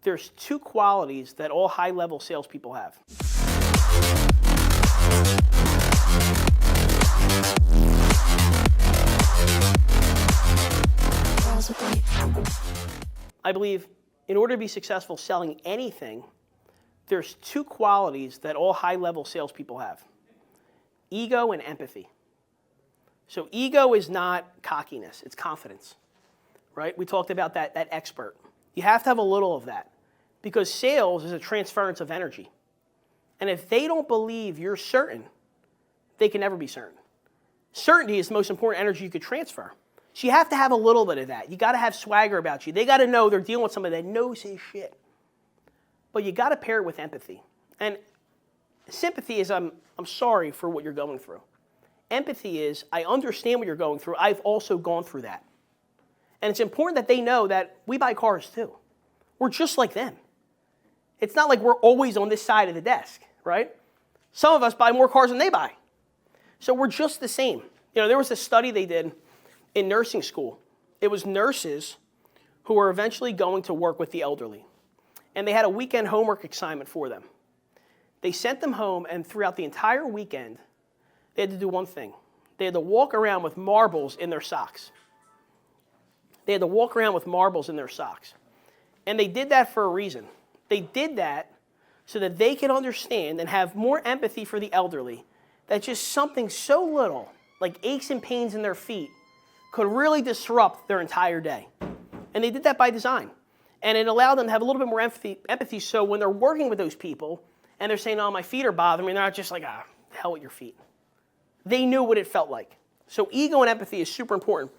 there's two qualities that all high-level salespeople have. I believe in order to be successful selling anything, there's two qualities that all high-level salespeople have: ego and empathy. So ego is not cockiness, it's confidence, right? We talked about that expert. You have to have a little of that because sales is a transference of energy. And if they don't believe you're certain, they can never be certain. Certainty is the most important energy you could transfer. So you have to have a little bit of that. You got to have swagger about you. They got to know they're dealing with somebody that knows his shit. But you got to pair it with empathy. And sympathy is I'm sorry for what you're going through. Empathy is I understand what you're going through. I've also gone through that. And it's important that they know that we buy cars too. We're just like them. It's not like we're always on this side of the desk, right? Some of us buy more cars than they buy. So we're just the same. You know, there was a study they did in nursing school. It was nurses who were eventually going to work with the elderly. And they had a weekend homework assignment for them. They sent them home, and throughout the entire weekend, they had to do one thing. They had to walk around with marbles in their socks. They had to walk around with marbles in their socks. And they did that for a reason. They did that so that they could understand and have more empathy for the elderly, that just something so little, like aches and pains in their feet, could really disrupt their entire day. And they did that by design. And it allowed them to have a little bit more empathy so when they're working with those people and they're saying, oh, my feet are bothering me, and they're not just like, the hell with your feet. They knew what it felt like. So ego and empathy is super important.